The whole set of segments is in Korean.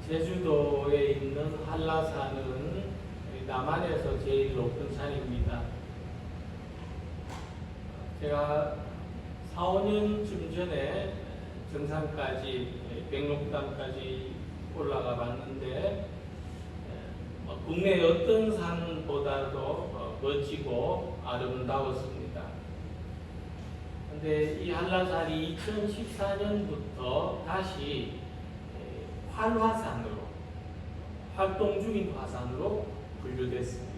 제주도에 있는 한라산은 남한에서 제일 높은 산입니다. 제가 4, 5년쯤 전에 정상까지, 백록담까지 올라가 봤는데 국내 어떤 산보다도 멋지고 아름다웠습니다. 근데 이 한라산이 2014년부터 다시 활화산으로, 활동 중인 화산으로 분류됐습니다.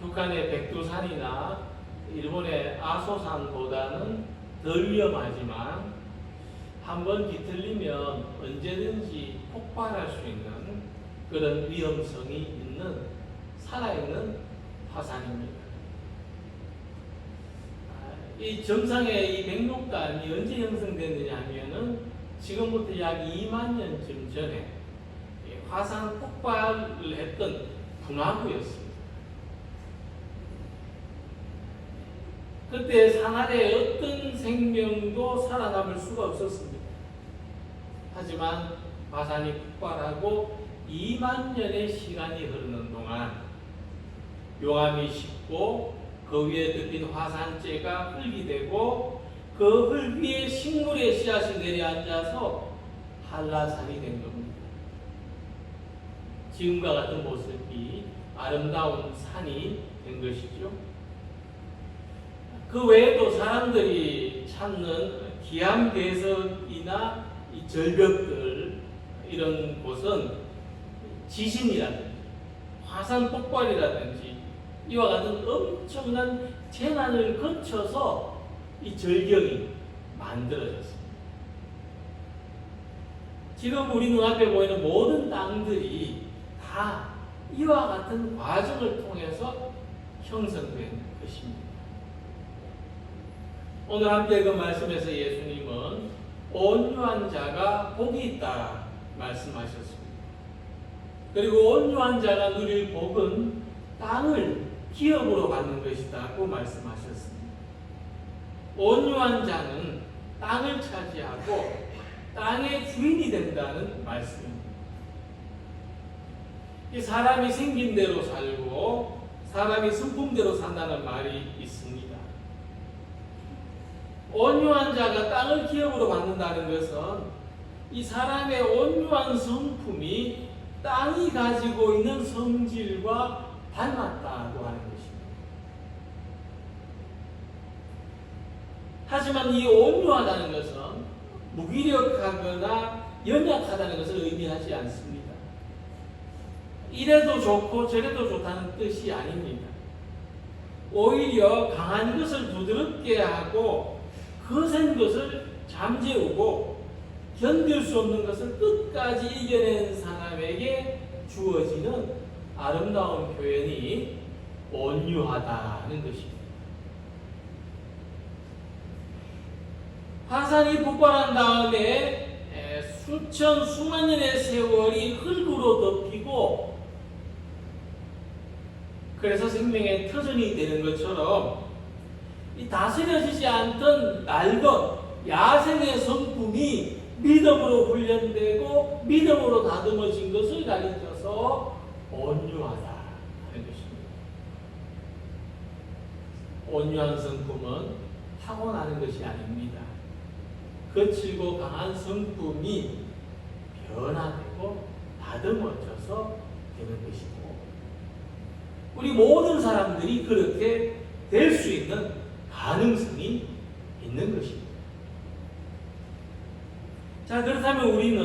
북한의 백두산이나 일본의 아소산보다는 덜 위험하지만 한번 뒤틀리면 언제든지 폭발할 수 있는 그런 위험성이 있는, 살아있는 화산입니다. 이 정상의 이 백록담이 언제 형성됐느냐 하면은 지금부터 약 2만 년쯤 전에 화산 폭발을 했던 분화구였습니다. 그때 산 아래에 어떤 생명도 살아남을 수가 없었습니다. 하지만 화산이 폭발하고 2만 년의 시간이 흐르는 동안 용암이 식고 그 위에 덮인 화산재가 흙이 되고 그 흙 위에 식물의 씨앗이 내려앉아서 한라산이 된 겁니다. 지금과 같은 모습이 아름다운 산이 된 것이죠. 그 외에도 사람들이 찾는 기암괴석이나 이 절벽들, 이런 곳은 지진이라든지 화산 폭발이라든지 이와 같은 엄청난 재난을 거쳐서 이 절경이 만들어졌습니다. 지금 우리 눈앞에 보이는 모든 땅들이 다 이와 같은 과정을 통해서 형성된 것입니다. 오늘 함께 그 말씀에서 예수님은 온유한 자가 복이 있다 말씀하셨습니다. 그리고 온유한 자가 누릴 복은 땅을 기업으로 받는 것이다고 말씀하셨습니다. 온유한 자는 땅을 차지하고 땅의 주인이 된다는 말씀입니다. 이 사람이 생긴 대로 살고 사람이 성품대로 산다는 말이 있습니다. 온유한 자가 땅을 기업으로 받는다는 것은 이 사람의 온유한 성품이 땅이 가지고 있는 성질과 닮았다고 하는 것입니다. 하지만 이 온유하다는 것은 무기력하거나 연약하다는 것을 의미하지 않습니다. 이래도 좋고 저래도 좋다는 뜻이 아닙니다. 오히려 강한 것을 부드럽게 하고 거센 것을 잠재우고 견딜 수 없는 것을 끝까지 이겨낸 사람에게 주어지는 아름다운 표현이 온유하다는 것입니다. 화산이 폭발한 다음에 수만 년의 세월이 흙으로 덮이고 그래서 생명의 터전이 되는 것처럼 이 다스려지지 않던 낡은 야생의 성품이 믿음으로 훈련되고 믿음으로 다듬어진 것을 가리켜서 온유하다 하는 것입니다. 온유한 성품은 타고나는 것이 아닙니다. 거칠고 강한 성품이 변화되고 다듬어져서 되는 것이고 우리 모든 사람들이 그렇게 될 수 있는 가능성이 있는 것입니다. 자, 그렇다면 우리는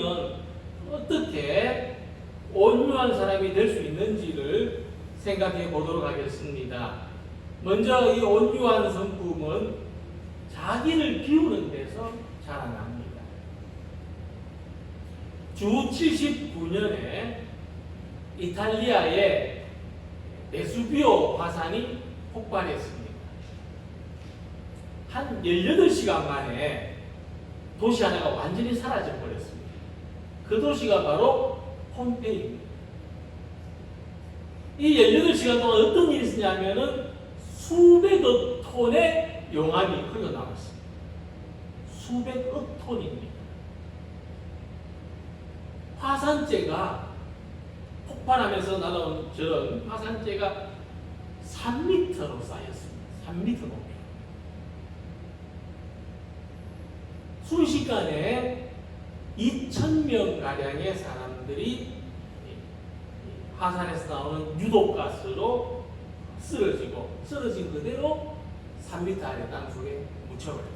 어떻게 온유한 사람이 될 수 있는지를 생각해 보도록 하겠습니다. 먼저 이 온유한 성품은 자기를 비우는 데서 자라납니다. 주 79년에 이탈리아의 베수비오 화산이 폭발했습니다. 한 18시간 만에 도시 하나가 완전히 사라져 버렸습니다. 그 도시가 바로 폼페이입니다. 이 18시간 동안 어떤 일이 있었냐면은 수백억 톤의 용암이 흘러나왔습니다. 수백억 톤입니다. 화산재가 폭발하면서 날아온 저런 화산재가 3m로 쌓였습니다. 3m 높이. 순식간에 2,000명가량의 사람들이 화산에서 나오는 유독가스로 쓰러진 그대로 3m 아래 땅속에 묻혀버렸어요.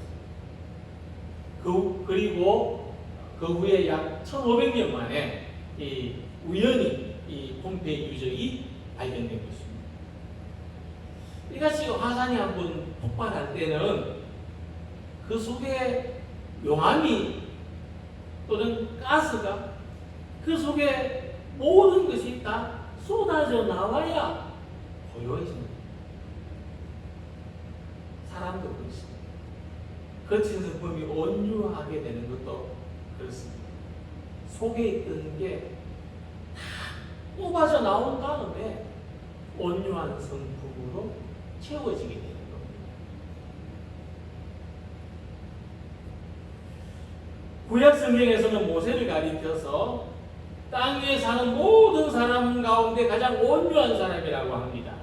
그리고 그 후에 약 1,500년 만에 우연히 이 폼페이 유적이 발견된 것입니다. 이같이 화산이 한번 폭발할 때는 그 속에 용암이 또는 가스가 그 속에 모든 것이 다 쏟아져 나와야 고요해집니다. 사람도 그렇습니다. 거친 성품이 온유하게 되는 것도 그렇습니다. 속에 있던 게 다 뽑아져 나온 다음에 온유한 성품으로 채워지게 되는 겁니다. 구약 성경에서는 모세를 가리켜서 땅 위에 사는 모든 사람 가운데 가장 온유한 사람이라고 합니다.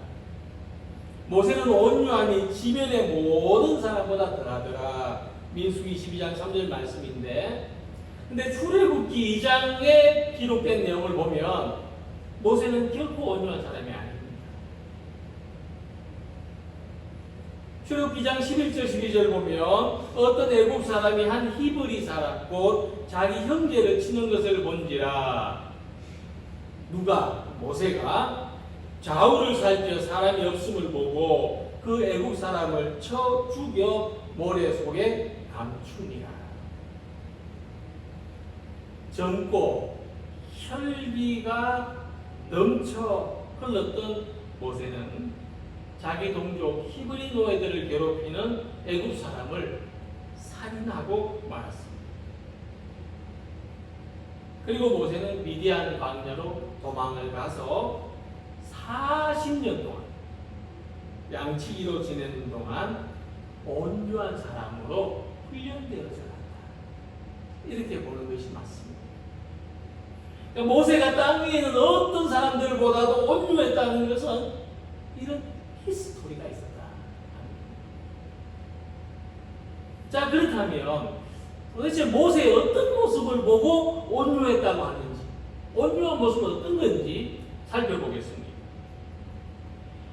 모세는 온유함이 지면의 모든 사람보다 더하더라. 민수기 12장 3절 말씀인데, 근데 출애굽기 2장에 기록된 내용을 보면 모세는 결코 온유한 사람이 아닙니다. 출애굽기 2장 11절 12절 보면 어떤 애굽 사람이 한 히브리 사람 곧 자기 형제를 치는 것을 본지라. 누가? 모세가 좌우를 살펴 사람이 없음을 보고 그 애굽 사람을 쳐 죽여 모래 속에 감추니라. 젊고 혈기가 넘쳐 흘렀던 모세는 자기 동족 히브리 노예들을 괴롭히는 애굽 사람을 살인하고 말았습니다. 그리고 모세는 미디안 광야로 도망을 가서 40년 동안 양치기로 지내는 동안 온유한 사람으로 훈련되어져 간다. 이렇게 보는 것이 맞습니다. 그러니까 모세가 땅 위에 있는 어떤 사람들보다도 온유했다는 것은 이런 히스토리가 있었다. 자, 그렇다면 도대체 모세의 어떤 모습을 보고 온유했다고 하는지, 온유한 모습은 어떤 건지 살펴보겠습니다.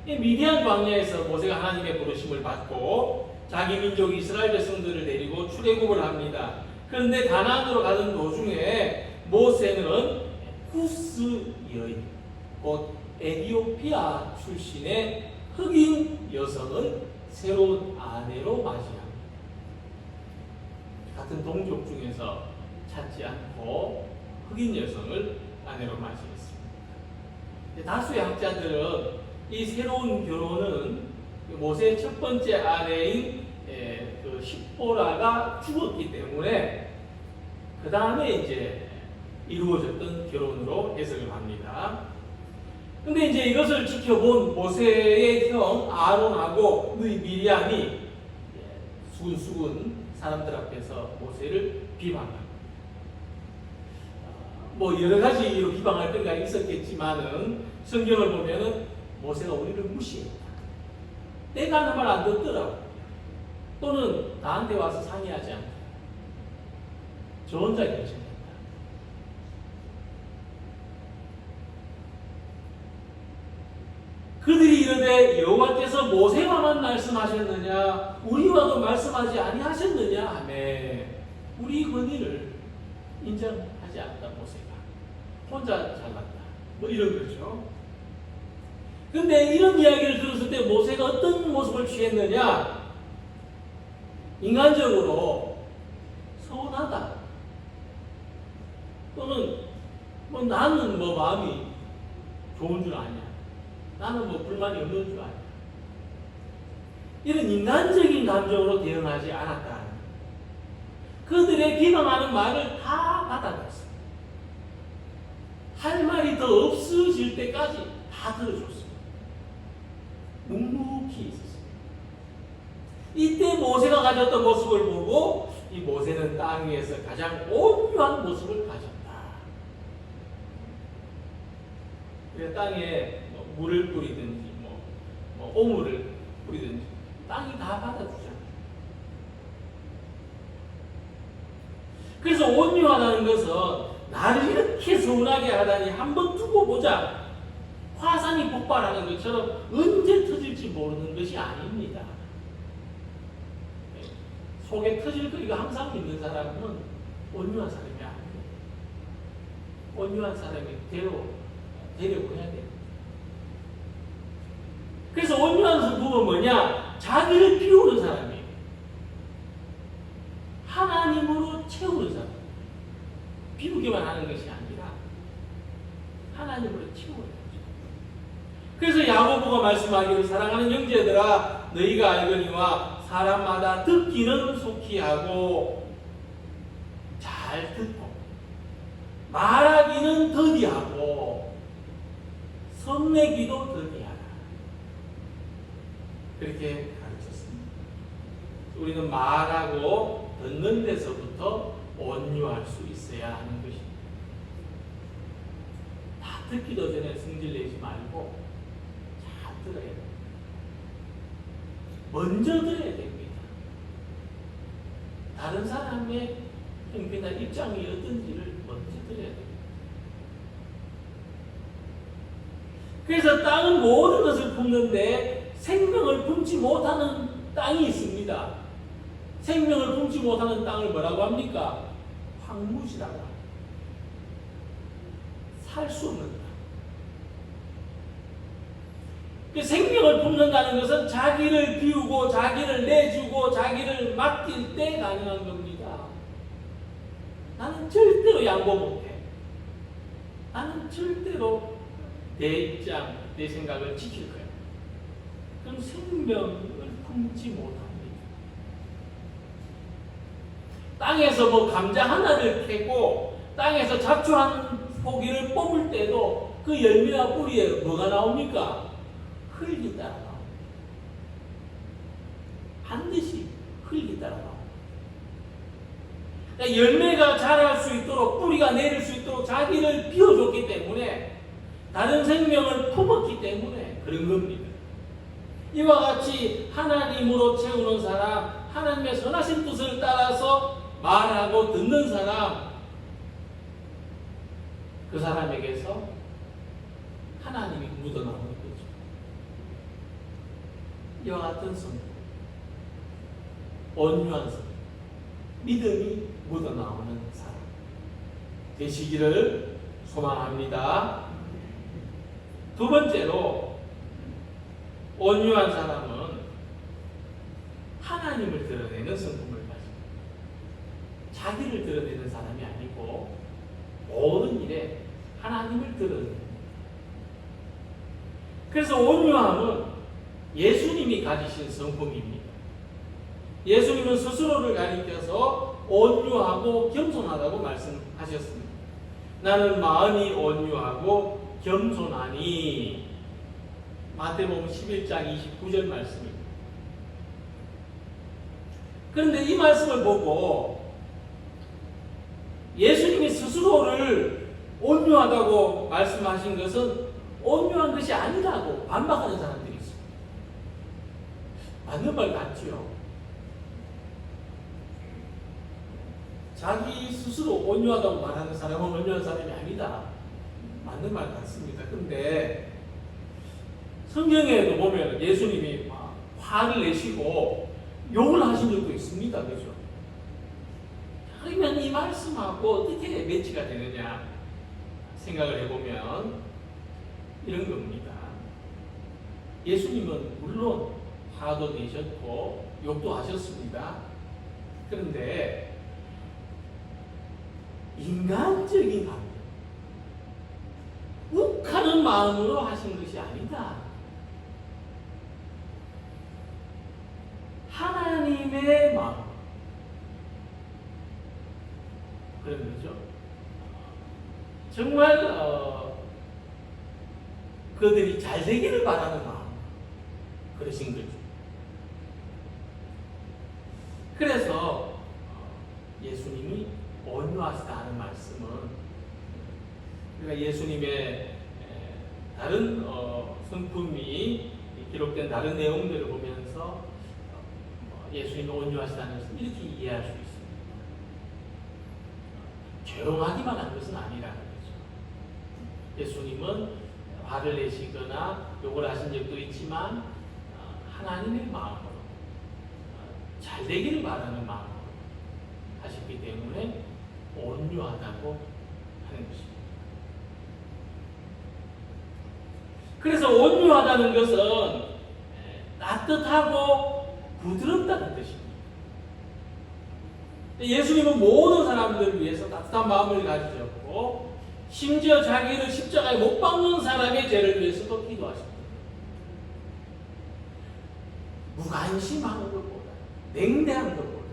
이 미디안 광야에서 모세가 하나님의 부르심을 받고 자기 민족 이스라엘 백성들을 데리고 출애굽을 합니다. 그런데 가나안으로 가던 도중에 모세는 쿠스 여인, 곧 에티오피아 출신의 흑인 여성을 새로운 아내로 맞이합니다. 같은 동족 중에서 찾지 않고 흑인 여성을 아내로 맞이했습니다. 다수의 학자들은 이 새로운 결혼은 모세의 첫 번째 아내인 그 십보라가 죽었기 때문에 그 다음에 이제 이루어졌던 결혼으로 해석을 합니다. 근데 이제 이것을 지켜본 모세의 형 아론하고 미리암이 수군수군 사람들 앞에서 모세를 비방합니다. 뭐 여러 가지 이유로 비방할 때가 있었겠지만은 성경을 보면은 모세가 우리를 무시했다. 내가 하는 말 안 듣더라고. 또는 나한테 와서 상의하지 않다. 저 혼자 결정했다. 그들이 이르되 여호와께서 모세와만 말씀하셨느냐 우리와도 말씀하지 아니하셨느냐 하매 우리 권위를 인정하지 않다. 모세가 혼자 잘났다. 뭐 이런 거죠. 근데 이런 이야기를 들었을 때 모세가 어떤 모습을 취했느냐? 인간적으로 서운하다. 또는 뭐 나는 뭐 마음이 좋은 줄 아냐. 나는 뭐 불만이 없는 줄 아냐. 이런 인간적인 감정으로 대응하지 않았다. 그들의 비방하는 말을 다 받아들였어. 할 말이 더 없어질 때까지 다 들어줬어. 묵묵히 있었습니다. 이때 모세가 가졌던 모습을 보고 이 모세는 땅 위에서 가장 온유한 모습을 가졌다. 그래서 땅에 물을 뿌리든지 오물을 뿌리든지 땅이 다 받아주잖아요. 그래서 온유하다는 것은 나를 이렇게 서운하게 하다니 한번 두고 보자. 화산이 폭발하는 것처럼 언제 터질지 모르는 것이 아닙니다. 속에 터질 거리가 항상 있는 사람은 온유한 사람이 아니에요. 온유한 사람이 되려고 해야 돼요. 그래서 온유한 성품은 뭐냐? 자기를 비우는 사람이에요. 하나님으로 채우는 사람. 비우기만 하는 것이 아니라 하나님으로 채우는 거죠. 그래서 야고보가 말씀하기를 사랑하는 형제들아 너희가 알거니와 사람마다 듣기는 속히 하고 잘 듣고 말하기는 더디하고 성내기도 더디하라. 그렇게 가르쳤습니다. 우리는 말하고 듣는 데서부터 온유할 수 있어야 하는 것입니다. 다 듣기도 전에 성질내지 말고 잘 들어야 됩니다. 먼저 들어야 됩니다. 다른 사람의 형편이나 입장이 어떤지를 먼저 들어야 됩니다. 그래서 땅은 모든 것을 품는데 생명을 품지 못하는 땅이 있습니다. 생명을 품지 못하는 땅을 뭐라고 합니까? 황무지라고 합니다. 살 수 없는 땅. 생명을 품는다는 것은 자기를 비우고 자기를 내주고 자기를 맡길 때 가능한 겁니다. 나는 절대로 양보 못해. 나는 절대로 내 입장, 내 생각을 지킬 거야. 그럼 생명을 품지 못합니다. 땅에서 감자 하나를 캐고 땅에서 잡초 한 포기를 뽑을 때도 그 열매와 뿌리에 뭐가 나옵니까? 흙이 따라 나옵니다. 반드시 흙이 따라 나옵니다. 그러니까 열매가 자랄 수 있도록 뿌리가 내릴 수 있도록 자기를 비워줬기 때문에 다른 생명을 품었기 때문에 그런 겁니다. 이와 같이 하나님으로 채우는 사람, 하나님의 선하신 뜻을 따라서 말하고 듣는 사람, 그 사람에게서 하나님이 묻어나오는 거죠. 이와 같은 성품, 온유한 성품, 믿음이 묻어나오는 사람 되시기를 소망합니다. 두 번째로 온유한 사람은 하나님을 드러내는 성품을 가집니다. 자기를 드러내는 사람이 아니고 모든 일에 하나님을 드러냅니다. 그래서 온유함은 예수님이 가지신 성품입니다. 예수님은 스스로를 가리켜서 온유하고 겸손하다고 말씀하셨습니다. 나는 마음이 온유하고 겸손하니. 마태복음 11장 29절 말씀입니다. 그런데 이 말씀을 보고 예수님이 스스로를 온유하다고 말씀하신 것은 온유한 것이 아니라고 반박하는 사람들이 있습니다. 맞는 말 같지요? 자기 스스로 온유하다고 말하는 사람은 온유한 사람이 아니다. 맞는 말 같습니다. 그런데 성경에도 보면 예수님이 화를 내시고 욕을 하신 적도 있습니다. 그죠? 그러면 이 말씀하고 어떻게 매치가 되느냐 생각을 해보면 이런 겁니다. 예수님은 물론 화도 내셨고 욕도 하셨습니다. 그런데 인간적인 감정, 욱하는 마음으로 하신 것이 아니다. 하나님의 마음, 그런 거죠. 정말 그들이 잘 되기를 바라는 마음, 그러신 거죠. 그래서 예수님이 온유하시다 하는 말씀은 우리가 예수님의 다른 성품이 기록된 다른 내용들을 보면서 예수님이 온유하시다는 것을 이렇게 이해할 수 있습니다. 조용하기만 한 것은 아니라는 거죠. 예수님은 화를 내시거나 욕을 하신 적도 있지만 하나님의 마음으로 잘 되기를 바라는 마음으로 하셨기 때문에 온유하다고 하는 것입니다. 그래서 온유하다는 것은 따뜻하고 부드럽다는 뜻입니다. 예수님은 모든 사람들을 위해서 따뜻한 마음을 가지셨고 심지어 자기를 십자가에 못 박는 사람의 죄를 위해서도 기도하십니다. 무관심한 것보다 냉대한 것보다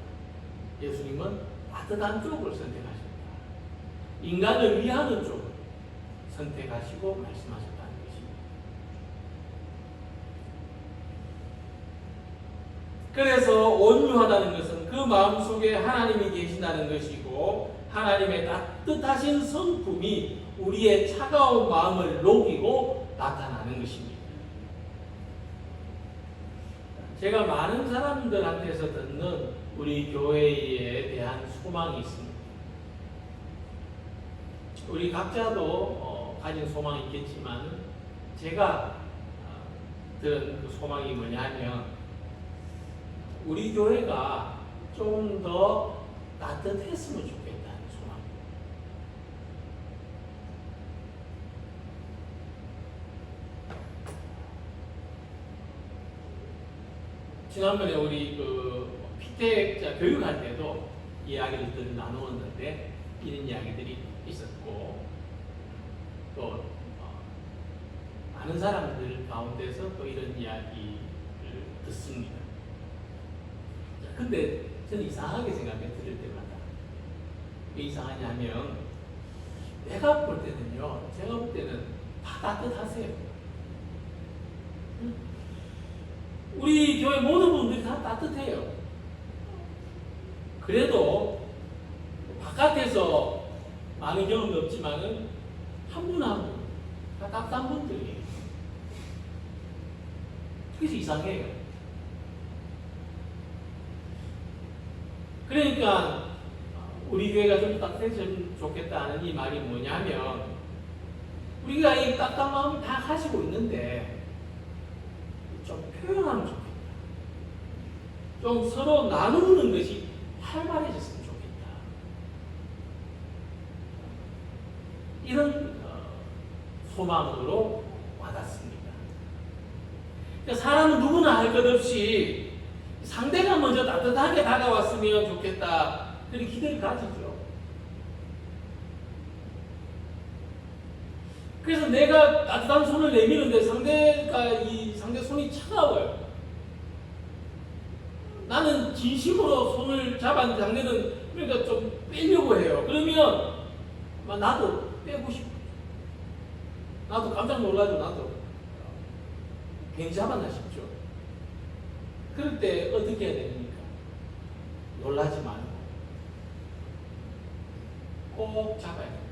예수님은 따뜻한 쪽을 선택하십니다. 인간을 위하는 쪽을 선택하시고 말씀하셨다는 것입니다. 그래서 온유하다는 것은 그 마음속에 하나님이 계신다는 것이고 하나님의 따뜻하신 성품이 우리의 차가운 마음을 녹이고 나타나는 것입니다. 제가 많은 사람들한테서 듣는 우리 교회에 대한 소망이 있습니다. 우리 각자도 가진 소망이 있겠지만 제가 들은 그 소망이 뭐냐면 우리 교회가 좀 더 따뜻했으면 좋겠다는 소망입니다. 지난번에 우리 그 피택자 교육할 때도 이야기를 나누었는데 이런 이야기들이 있었고 또 많은 사람들 가운데서 또 이런 이야기를 듣습니다. 근데 저는 이상하게 생각해 들을 때마다 왜 이상하냐면 내가 볼 때는요, 제가 볼 때는 다 따뜻하세요. 우리 교회 모든 분들이 다 따뜻해요. 그래도 바깥에서 많은 경험이 없지만은 한 분 한 분 다 따뜻한 분들이에요. 그래서 이상해요. 그러니까 우리 교회가 좀 따뜻해졌으면 좋겠다는 이 말이 뭐냐면 우리가 이 따뜻한 마음을 다 가지고 있는데 좀 표현하면 좋겠다. 좀 서로 나누는 것이 활발해졌으면 좋겠다. 이런 소망으로 와닿습니다. 그러니까 사람은 누구나 할 것 없이 상대가 먼저 따뜻하게 다가왔으면 좋겠다. 그런 기대를 가지죠. 그래서 내가 따뜻한 손을 내미는데 상대 손이 차가워요. 나는 진심으로 손을 잡았는데 상대는 그러니까 좀 빼려고 해요. 그러면 나도 빼고 싶어. 나도 깜짝 놀라죠. 나도 괜히 잡았나 싶죠. 그럴 때 어떻게 해야 됩니까? 놀라지 말고 꼭 잡아야 돼요.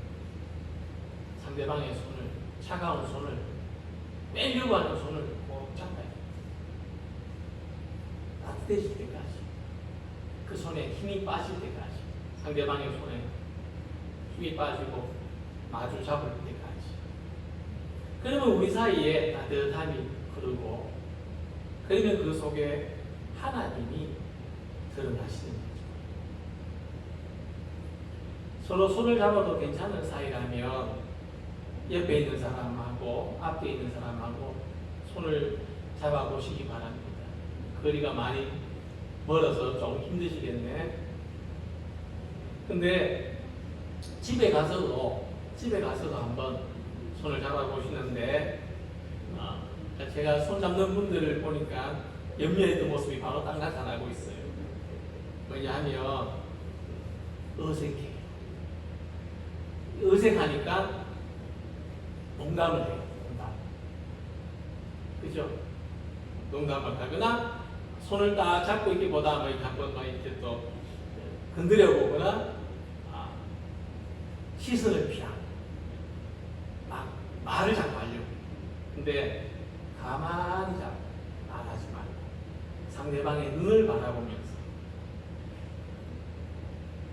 상대방의 손을, 차가운 손을, 빼려고 하는 손을 꼭 잡아야 돼요. 따뜻해질 때까지, 그 손에 힘이 빠질 때까지, 상대방의 손에 힘이 빠지고 마주 잡을 때까지. 그러면 우리 사이에 따뜻함이 흐르고, 그러면 그 속에 하나님이 드러나시는 거죠. 서로 손을 잡아도 괜찮은 사이라면 옆에 있는 사람하고 앞에 있는 사람하고 손을 잡아보시기 바랍니다. 거리가 많이 멀어서 좀 힘드시겠네. 근데 집에 가서도 한번 손을 잡아보시는데 제가 손 잡는 분들을 보니까 염려했던 모습이 바로 딱 나타나고 있어요. 왜냐하면 어색해요. 어색하니까 농담을 해요. 농담. 그죠? 농담을 하거나 손을 딱 잡고 이렇게 보다 한번 이렇게 또 건드려 보거나 시선을 피하고 막 말을 자꾸 하려고. 근데 가만히 잡고 말하지 말고 상대방의 눈을 바라보면서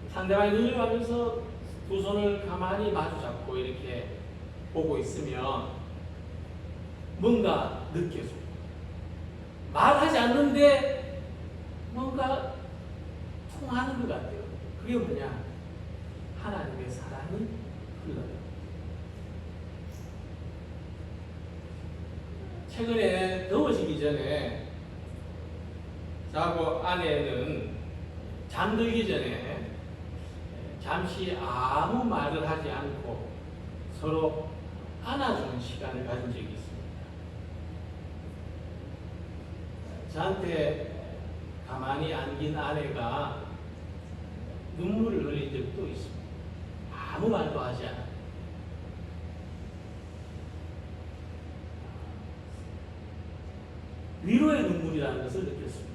상대방의 눈을 바라보면서 두 손을 가만히 마주 잡고 이렇게 보고 있으면 뭔가 느껴져. 말하지 않는데 뭔가 통하는 것 같아요. 그게 뭐냐? 하나님의 사랑이 흘러요. 최근에 더워지기 전에 저하고 아내는 잠들기 전에 잠시 아무 말을 하지 않고 서로 안아주는 시간을 가진 적이 있습니다. 저한테 가만히 안긴 아내가 눈물을 흘린 적도 있습니다. 아무 말도 하지 않아요. 위로의 눈물이라는 것을 느꼈습니다.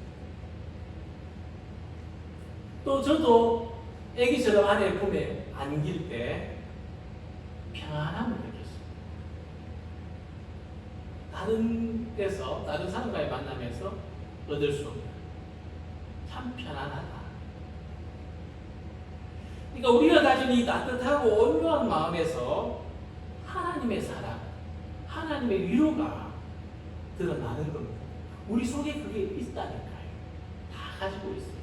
또 저도 애기처럼 아내의 품에 안길 때 평안함을 느꼈습니다. 다른 데서, 다른 사람과의 만남에서 얻을 수 없는 참 편안하다. 그러니까 우리가 가진 이 따뜻하고 온유한 마음에서 하나님의 사랑, 하나님의 위로가 드러나는 겁니다. 우리 속에 그게 있다니까요. 다 가지고 있어요.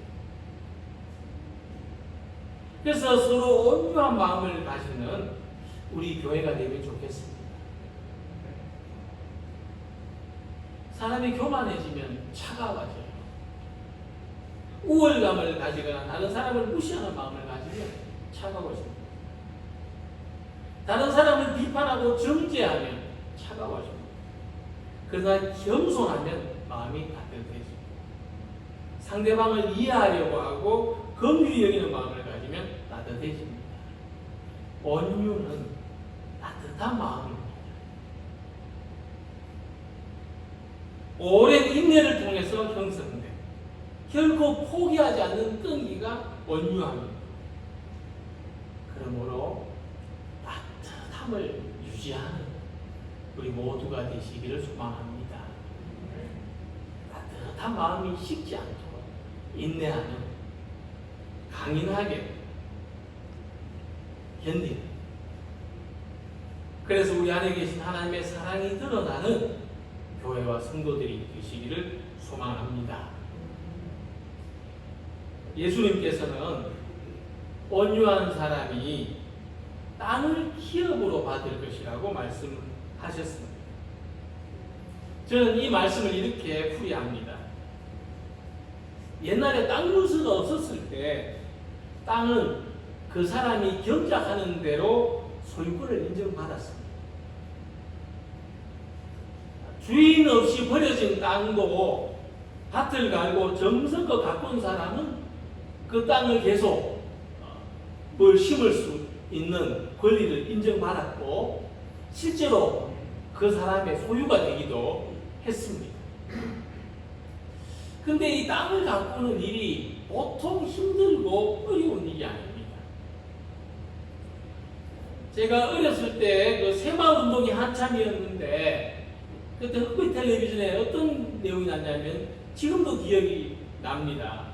그래서 서로 온유한 마음을 가지는 우리 교회가 되면 좋겠습니다. 사람이 교만해지면 차가워져요. 우월감을 가지거나 다른 사람을 무시하는 마음을 가지면 차가워집니다. 다른 사람을 비판하고 정죄하면 차가워집니다. 그러나 겸손하면 마음이 따뜻해집니다. 상대방을 이해하려고 하고 긍휼히 여기는 마음을 가지면 따뜻해집니다. 온유는 따뜻한 마음입니다. 오랜 인내를 통해서 형성된 결코 포기하지 않는 끈기가 온유함입니다. 그러므로 따뜻함을 유지하는 우리 모두가 되시기를 소망합니다. 따뜻한 마음이 식지 않도록 인내하는, 강인하게 견디는, 그래서 우리 안에 계신 하나님의 사랑이 드러나는 교회와 성도들이 되시기를 소망합니다. 예수님께서는 온유한 사람이 땅을 기업으로 받을 것이라고 말씀하셨습니다. 저는 이 말씀을 이렇게 풀이합니다. 옛날에 땅 문서가 없었을 때 땅은 그 사람이 경작하는 대로 소유권을 인정받았습니다. 주인 없이 버려진 땅도 밭을 갈고 정성껏 가꾼 사람은 그 땅을 계속 뭘 심을 수 있는 권리를 인정받았고 실제로 그 사람의 소유가 되기도 했습니다. 근데 이 땅을 가꾸는 일이 보통 힘들고 어려운 일이 아닙니다. 제가 어렸을 때 그 새마을운동이 한참이었는데 그때 흑백 텔레비전에 어떤 내용이 났냐면 지금도 기억이 납니다.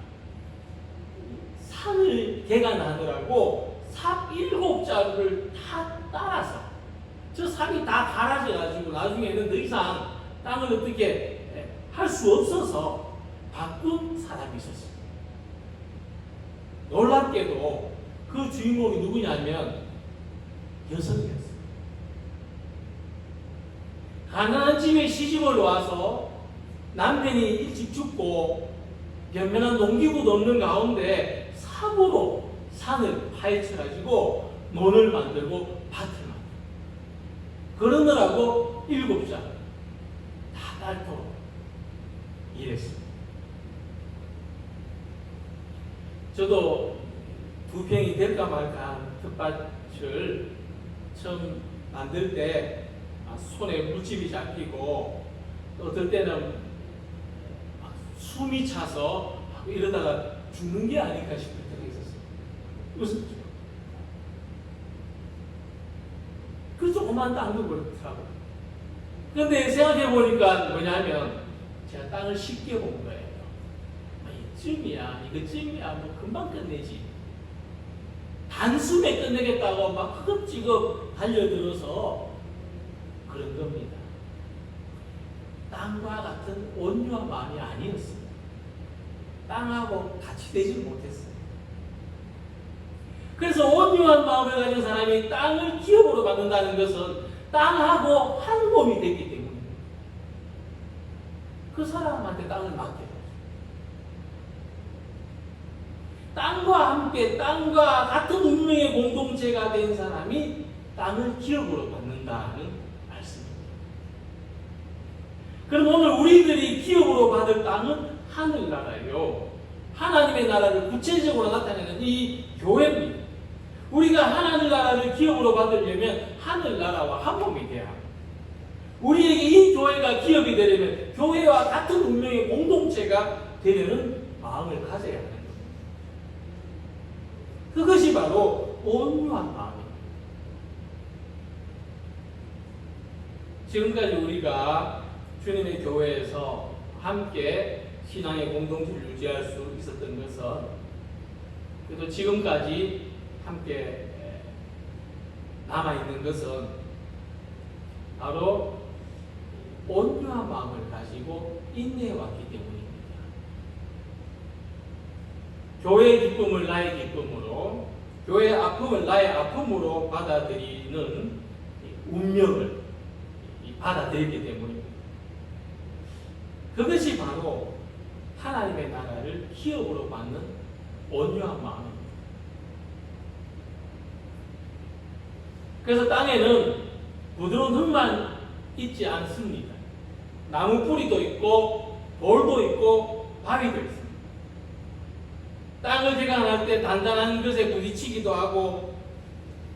산을 개간하느라고 삽 7자루를 다 따라서 저 삽이 다 갈아져가지고 나중에는 더 이상 땅을 어떻게 할 수 없어서 바꾼 사람이 있었습니다. 놀랍게도 그 주인공이 누구냐면 여성이었어요. 가난한 집에 시집을 와서 남편이 일찍 죽고 변변한 농기구도 없는 가운데 삽으로 산을 파헤쳐가지고 논을 만들고 밭을 만들고 그러느라고 7자 다 딸토록 일했습니다. 저도 2평이 될까 말까 한 텃밭을 처음 만들 때 손에 물집이 잡히고 어떨 때는 숨이 차서 이러다가 죽는 게 아닐까 싶을 때가 있었어요. 웃었죠. 그 조그만 땅도 그렇더라고요. 그런데 생각해 보니까 뭐냐면 제가 땅을 쉽게 본 거예요. 이쯤이야, 이거쯤이야, 뭐 금방 끝내지. 단숨에 끝내겠다고 막 허겁지겁 달려들어서 그런 겁니다. 땅과 같은 온유한 마음이 아니었습니다. 땅하고 같이 되지 못했어요. 그래서 온유한 마음을 가진 사람이 땅을 기업으로 받는다는 것은 땅하고 한 몸이 되기 때문입니다. 그 사람한테 땅을 맡겨요. 땅과 함께 땅과 같은 운명의 공동체가 된 사람이 땅을 기업으로 받는다는 말씀입니다. 그럼 오늘 우리들이 기업으로 받을 땅은 하늘나라예요. 하나님의 나라를 구체적으로 나타내는 이 교회입니다. 우리가 하나님나라를 기업으로 받으려면 하늘나라와 한 몸이 돼야 합니다. 우리에게 이 교회가 기업이 되려면 교회와 같은 운명의 공동체가 되려는 마음을 가져야 합니다. 그것이 바로 온유한 마음입니다. 지금까지 우리가 주님의 교회에서 함께 신앙의 공동체를 유지할 수 있었던 것은 그래도 지금까지 함께 남아있는 것은 바로 온유한 마음을 가지고 인내해왔기 때문입니다. 교회의 기쁨을 나의 기쁨으로, 교회의 아픔을 나의 아픔으로 받아들이는 운명을 받아들이기 때문입니다. 그것이 바로 하나님의 나라를 기업으로 받는 온유한 마음입니다. 그래서 땅에는 부드러운 흙만 있지 않습니다. 나무 뿌리도 있고 돌도 있고 바위도 있습니다. 땅을 개간할 때 단단한 것에 부딪히기도 하고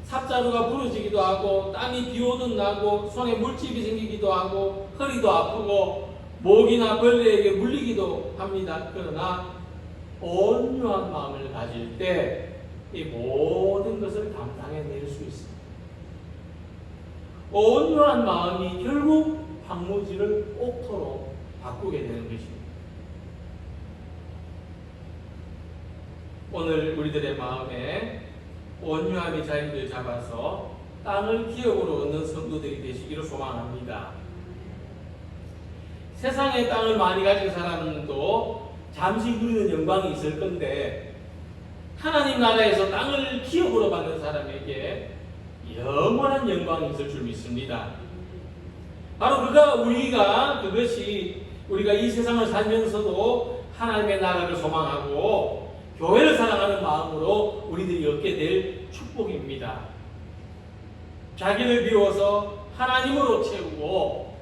삽자루가 부러지기도 하고 땀이 비 오듯 나고 손에 물집이 생기기도 하고 허리도 아프고 모기나 벌레에게 물리기도 합니다. 그러나 온유한 마음을 가질 때 이 모든 것을 감당해낼 수 있습니다. 온유한 마음이 결국 황무지를 옥토로 바꾸게 되는 것입니다. 오늘 우리들의 마음에 온유함이 자리를 잡아서 땅을 기업으로 얻는 성도들이 되시기를 소망합니다. 세상의 땅을 많이 가진 사람도 잠시 누리는 영광이 있을 건데 하나님 나라에서 땅을 기업으로 받는 사람에게 영원한 영광이 있을 줄 믿습니다. 바로 그것이 우리가 이 세상을 살면서도 하나님의 나라를 소망하고 교회를 사랑하는 마음으로 우리들이 얻게 될 축복입니다. 자기를 비워서 하나님으로 채우고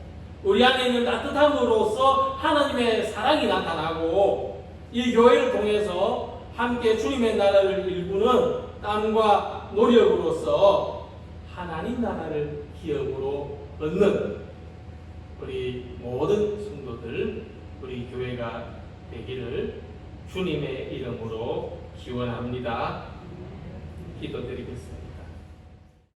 우리 안에 있는 따뜻함으로써 하나님의 사랑이 나타나고 이 교회를 통해서 함께 주님의 나라를 일구는 땀과 노력으로서 하나님 나라를 기업으로 얻는 우리 모든 성도들, 우리 교회가 되기를 주님의 이름으로 기원합니다. 기도드리겠습니다.